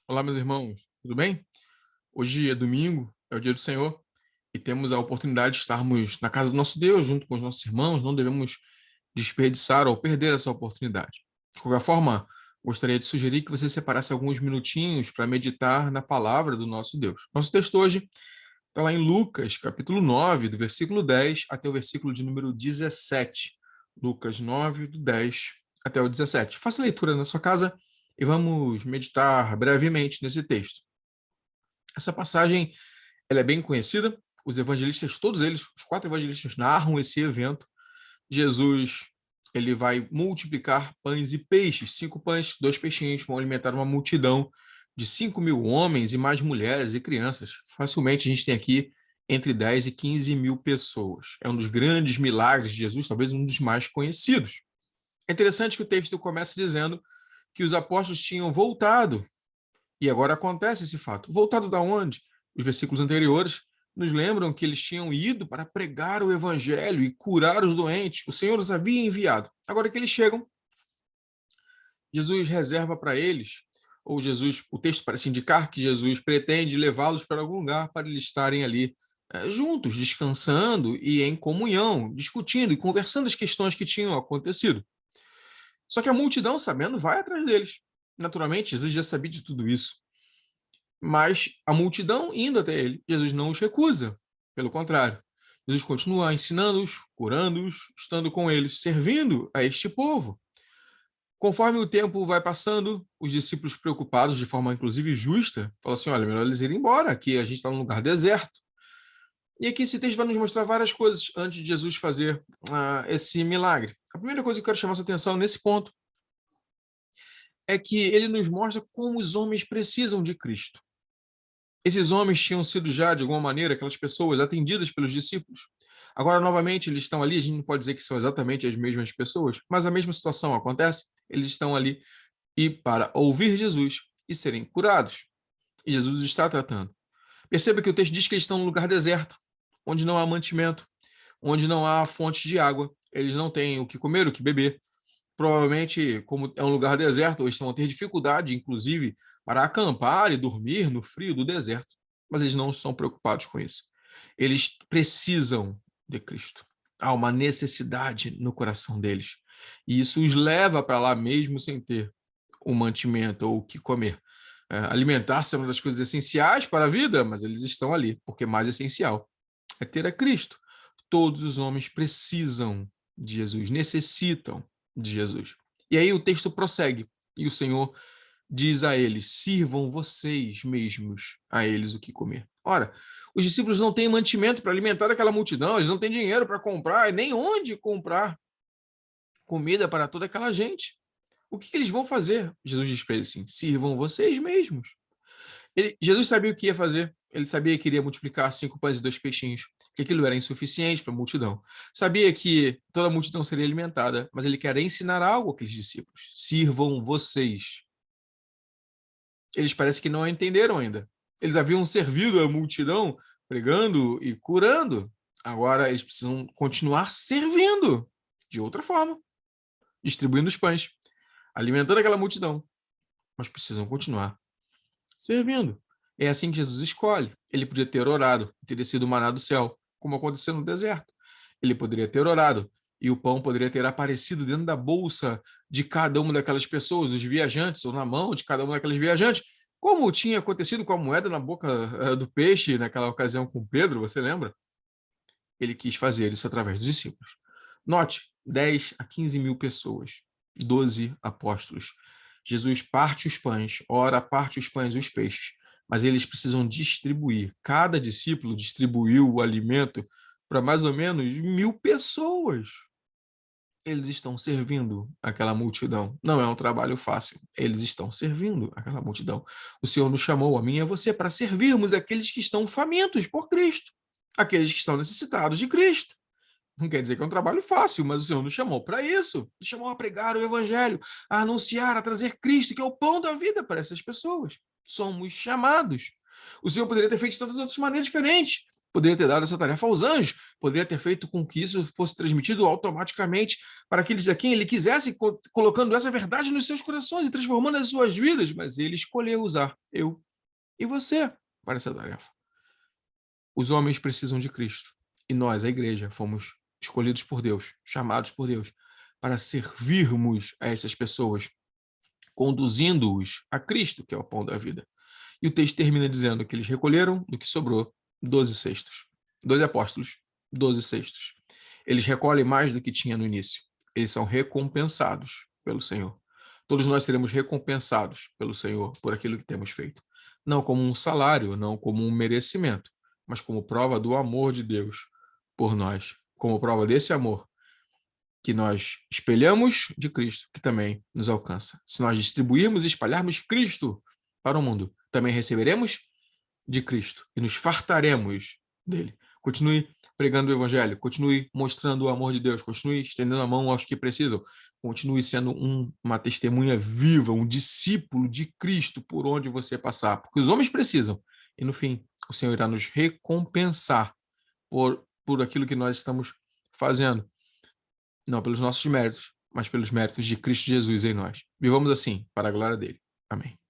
Olá, meus irmãos, tudo bem? Hoje é domingo, é o dia do Senhor, e temos a oportunidade de estarmos na casa do nosso Deus, junto com os nossos irmãos, não devemos desperdiçar ou perder essa oportunidade. De qualquer forma, gostaria de sugerir que você separasse alguns minutinhos para meditar na palavra do nosso Deus. Nosso texto hoje está lá em Lucas, capítulo 9, do versículo 10 até o versículo de número 17. Lucas 9, do 10 até o 17. Faça a leitura na sua casa e vamos meditar brevemente nesse texto. Essa passagem ela é bem conhecida, os evangelistas, todos eles, os quatro evangelistas narram esse evento. Jesus ele vai multiplicar pães e peixes, 5 pães, 2 peixinhos, vão alimentar uma multidão de 5.000 homens e mais mulheres e crianças. Facilmente a gente tem aqui entre 10 e 15 mil pessoas. É um dos grandes milagres de Jesus, talvez um dos mais conhecidos. É interessante que o texto começa dizendo que os apóstolos tinham voltado, e agora acontece esse fato. Voltado da onde? Os versículos anteriores nos lembram que eles tinham ido para pregar o evangelho e curar os doentes. O Senhor os havia enviado. Agora que eles chegam, Jesus reserva para eles, ou Jesus, o texto parece indicar que Jesus pretende levá-los para algum lugar para eles estarem ali juntos, descansando e em comunhão, discutindo e conversando as questões que tinham acontecido. Só que a multidão, sabendo, vai atrás deles. Naturalmente, Jesus já sabia de tudo isso. Mas a multidão indo até ele, Jesus não os recusa. Pelo contrário, Jesus continua ensinando-os, curando-os, estando com eles, servindo a este povo. Conforme o tempo vai passando, os discípulos preocupados, de forma inclusive justa, falam assim, olha, melhor eles irem embora, aqui a gente está num lugar deserto. E aqui esse texto vai nos mostrar várias coisas antes de Jesus fazer esse milagre. A primeira coisa que eu quero chamar sua atenção nesse ponto é que ele nos mostra como os homens precisam de Cristo. Esses homens tinham sido já, de alguma maneira, aquelas pessoas atendidas pelos discípulos. Agora, novamente, eles estão ali, a gente não pode dizer que são exatamente as mesmas pessoas, mas a mesma situação acontece, eles estão ali e para ouvir Jesus e serem curados. E Jesus os está tratando. Perceba que o texto diz que eles estão num lugar deserto, onde não há mantimento, onde não há fontes de água, eles não têm o que comer, o que beber. Provavelmente, como é um lugar deserto, eles vão ter dificuldade, inclusive, para acampar e dormir no frio do deserto. Mas eles não estão preocupados com isso. Eles precisam de Cristo. Há uma necessidade no coração deles. E isso os leva para lá mesmo sem ter o mantimento ou o que comer. Alimentar-se é uma das coisas essenciais para a vida, mas eles estão ali, porque mais essencial é ter a Cristo. Todos os homens precisam de Jesus, necessitam de Jesus. E aí o texto prossegue, e o Senhor diz a eles: sirvam vocês mesmos a eles o que comer. Ora, os discípulos não têm mantimento para alimentar aquela multidão, eles não têm dinheiro para comprar, nem onde comprar comida para toda aquela gente. O que eles vão fazer? Jesus diz para eles assim: sirvam vocês mesmos. Jesus sabia o que ia fazer. Ele sabia que iria multiplicar 5 pães e 2 peixinhos, que aquilo era insuficiente para a multidão. Sabia que toda a multidão seria alimentada, mas ele quer ensinar algo àqueles discípulos. Sirvam vocês. Eles parecem que não entenderam ainda. Eles haviam servido a multidão, pregando e curando. Agora eles precisam continuar servindo de outra forma, distribuindo os pães, alimentando aquela multidão, mas precisam continuar servindo. É assim que Jesus escolhe. Ele podia ter orado, ter descido o maná do céu, como aconteceu no deserto. Ele poderia ter orado e o pão poderia ter aparecido dentro da bolsa de cada uma daquelas pessoas, dos viajantes, ou na mão de cada uma daqueles viajantes, como tinha acontecido com a moeda na boca do peixe naquela ocasião com Pedro, você lembra? Ele quis fazer isso através dos discípulos. Note, 10 a 15 mil pessoas, 12 apóstolos. Jesus parte os pães, ora, parte os pães e os peixes, mas eles precisam distribuir. Cada discípulo distribuiu o alimento para mais ou menos 1.000 pessoas. Eles estão servindo aquela multidão. Não é um trabalho fácil. Eles estão servindo aquela multidão. O Senhor nos chamou, a mim e a você, para servirmos aqueles que estão famintos por Cristo, aqueles que estão necessitados de Cristo. Não quer dizer que é um trabalho fácil, mas o Senhor nos chamou para isso. Nos chamou a pregar o Evangelho, a anunciar, a trazer Cristo, que é o pão da vida para essas pessoas. Somos chamados. O Senhor poderia ter feito de tantas outras maneiras diferentes. poderia ter dado essa tarefa aos anjos, poderia ter feito com que isso fosse transmitido automaticamente para aqueles a quem ele quisesse, colocando essa verdade nos seus corações e transformando as suas vidas, mas ele escolheu usar eu e você para essa tarefa. Os homens precisam de Cristo e nós, a igreja, fomos escolhidos por Deus, chamados por Deus, para servirmos a essas pessoas, conduzindo-os a Cristo, que é o pão da vida. E o texto termina dizendo que eles recolheram do que sobrou 12 cestos. 12 apóstolos, 12 cestos. Eles recolhem mais do que tinha no início. Eles são recompensados pelo Senhor. Todos nós seremos recompensados pelo Senhor por aquilo que temos feito. Não como um salário, não como um merecimento, mas como prova do amor de Deus por nós. Como prova desse amor que nós espelhamos de Cristo, que também nos alcança. Se nós distribuirmos e espalharmos Cristo para o mundo, também receberemos de Cristo e nos fartaremos dele. Continue pregando o evangelho, continue mostrando o amor de Deus, continue estendendo a mão aos que precisam, continue sendo uma testemunha viva, um discípulo de Cristo por onde você passar, porque os homens precisam. E no fim, o Senhor irá nos recompensar por aquilo que nós estamos fazendo. Não pelos nossos méritos, mas pelos méritos de Cristo Jesus em nós. Vivamos assim, para a glória dele. Amém.